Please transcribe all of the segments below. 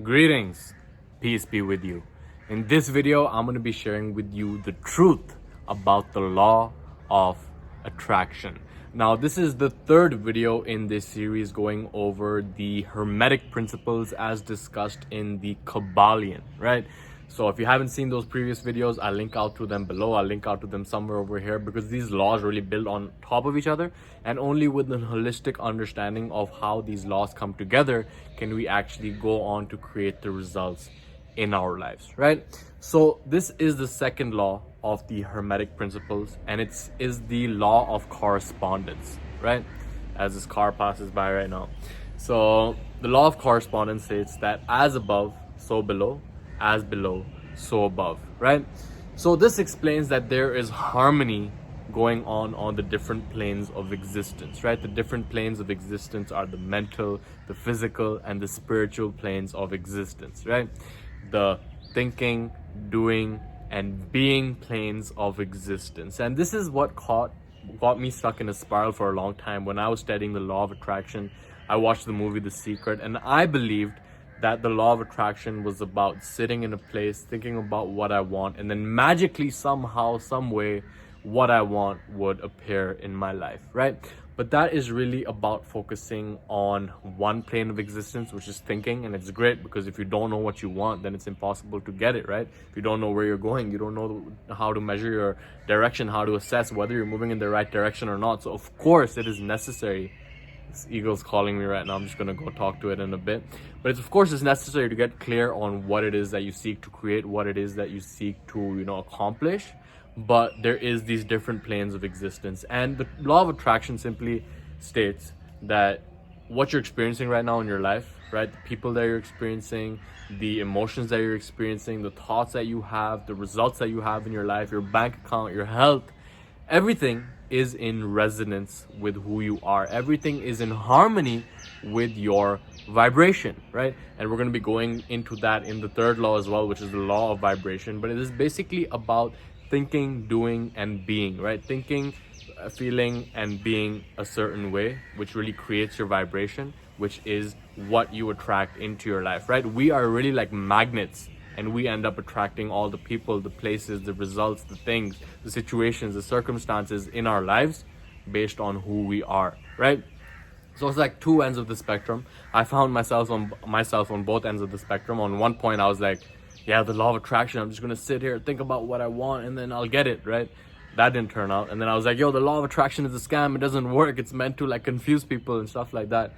Greetings, peace be with you. In this video, I'm going to be sharing with you the truth about the law of attraction. Now, this is the third video in this series going over the Hermetic principles as discussed in the Kybalion, right? So if you haven't seen those previous videos, I'll link out to them below. I'll link out to them somewhere over here because these laws really build on top of each other, and only with an holistic understanding of how these laws come together can we actually go on to create the results in our lives, right? So this is the second law of the Hermetic principles, and it is the law of correspondence, right? As this car passes by right now. So the law of correspondence states that as above, so below, as below, so above, right? So this explains that there is harmony going on the different planes of existence, right? The different planes of existence are the mental, the physical, and the spiritual planes of existence, right? The thinking, doing, and being planes of existence. And this is what got me stuck in a spiral for a long time. When I was studying the law of attraction, I watched the movie The Secret, and I believed that the law of attraction was about sitting in a place, thinking about what I want, and then magically, somehow, some way, what I want would appear in my life, right? But that is really about focusing on one plane of existence, which is thinking. And it's great because if you don't know what you want, then it's impossible to get it, right? If you don't know where you're going, you don't know how to measure your direction, how to assess whether you're moving in the right direction or not. So of course it is necessary. This eagle's calling me right now. I'm just gonna go talk to it in a bit. But of course it's necessary to get clear on what it is that you seek to create, what it is that you seek to, accomplish. But there is these different planes of existence, and the law of attraction simply states that what you're experiencing right now in your life, right? The people that you're experiencing, the emotions that you're experiencing, the thoughts that you have, the results that you have in your life, your bank account, your health, everything is in resonance with who you are. Everything is in harmony with your vibration, right? And we're going to be going into that in the third law as well, which is the law of vibration. But it is basically about thinking, doing, and being, right? Thinking, feeling, and being a certain way, which really creates your vibration, which is what you attract into your life, right? We are really like magnets, and we end up attracting all the people, the places, the results, the things, the situations, the circumstances in our lives based on who we are, right? So it's like two ends of the spectrum. I found myself on both ends of the spectrum. On one point I was like, yeah, the law of attraction, I'm just gonna sit here, think about what I want, and then I'll get it, right? That didn't turn out. And then I was like, yo, the law of attraction is a scam, it doesn't work, it's meant to like confuse people and stuff like that.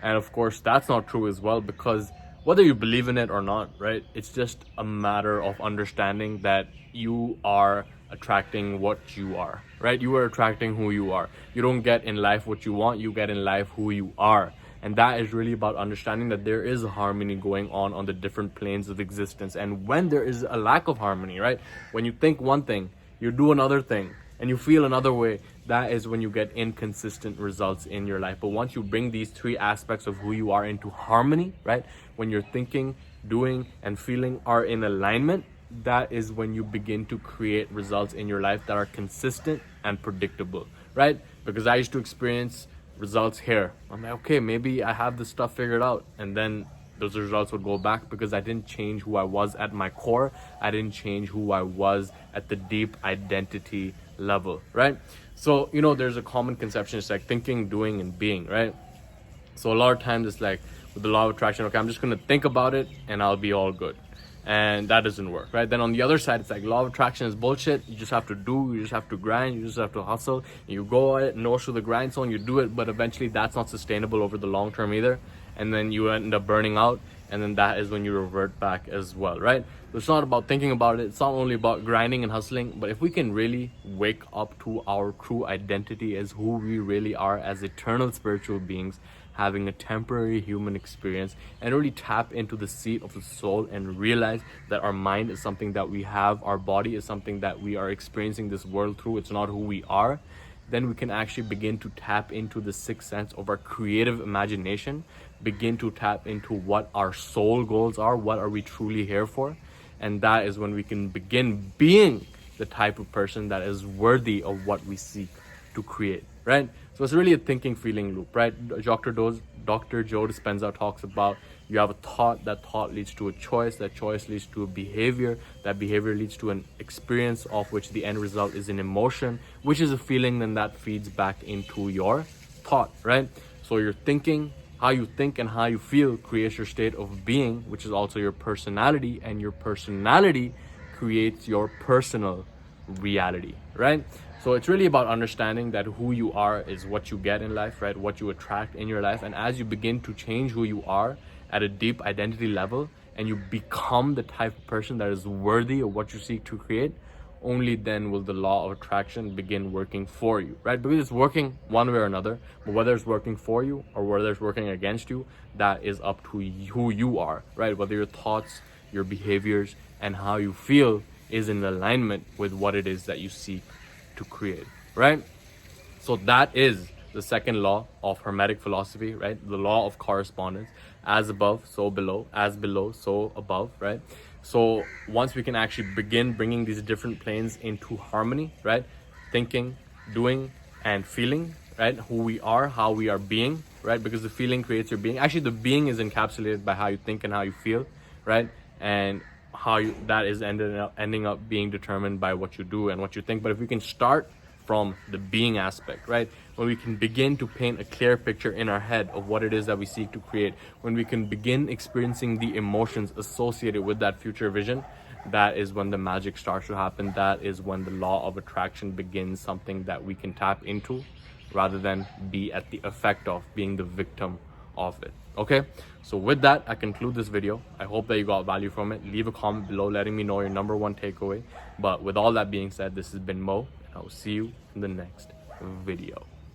And of course that's not true as well, because whether you believe in it or not, right, it's just a matter of understanding that you are attracting what you are, right? You are attracting who you are. You don't get in life what you want, you get in life who you are. And that is really about understanding that there is a harmony going on the different planes of existence. And when there is a lack of harmony, right, when you think one thing, you do another thing, and you feel another way, that is when you get inconsistent results in your life. But once you bring these three aspects of who you are into harmony, right, when your thinking, doing, and feeling are in alignment, that is when you begin to create results in your life that are consistent and predictable, right? Because I used to experience results here. I'm like, okay, maybe I have this stuff figured out, and then those results would go back because I didn't change who I was at my core. I didn't change who I was at the deep identity level, right? So there's a common conception, it's like thinking, doing, and being, right? So a lot of times it's like with the law of attraction, okay, I'm just gonna think about it and I'll be all good. And that doesn't work, right? Then on the other side, it's like law of attraction is bullshit. You just have to do, you just have to grind, you just have to hustle. You go at it, nose to the grindstone, you do it, but eventually that's not sustainable over the long term either. And then you end up burning out, and then that is when you revert back as well, right? So it's not about thinking about it, it's not only about grinding and hustling, but if we can really wake up to our true identity as who we really are as eternal spiritual beings, having a temporary human experience, and really tap into the seat of the soul and realize that our mind is something that we have, our body is something that we are experiencing this world through, it's not who we are, then we can actually begin to tap into the sixth sense of our creative imagination, begin to tap into what our soul goals are, what are we truly here for, and that is when we can begin being the type of person that is worthy of what we seek to create, right? So it's really a thinking feeling loop, right? Dr. Joe Dispenza talks about You have a thought, that thought leads to a choice, that choice leads to a behavior, that behavior leads to an experience of which the end result is an emotion, which is a feeling, then that feeds back into your thought, right? So your thinking, how you think and how you feel creates your state of being, which is also your personality, and your personality creates your personal reality, right? So it's really about understanding that who you are is what you get in life, right? What you attract in your life. And as you begin to change who you are at a deep identity level, and you become the type of person that is worthy of what you seek to create, only then will the law of attraction begin working for you, right? Because it's working one way or another, but whether it's working for you or whether it's working against you, that is up to who you are, right? Whether your thoughts, your behaviors, and how you feel is in alignment with what it is that you seek to create, right? So that is the second law of Hermetic philosophy, right? The law of correspondence. As above, so below. As below, so above, right? So once we can actually begin bringing these different planes into harmony, right? Thinking, doing, and feeling, right? Who we are, how we are being, right? Because the feeling creates your being. Actually, the being is encapsulated by how you think and how you feel, right? And how that is ending up being determined by what you do and what you think. But if we can start from the being aspect, right, when we can begin to paint a clear picture in our head of what it is that we seek to create, when we can begin experiencing the emotions associated with that future vision, that is when the magic starts to happen. That is when the law of attraction begins, something that we can tap into rather than be at the effect of, being the victim of it. Okay, so with that, I conclude this video. I hope that you got value from it. Leave a comment below letting me know your number one takeaway. But with all that being said, this has been Mo, and I will see you in the next video.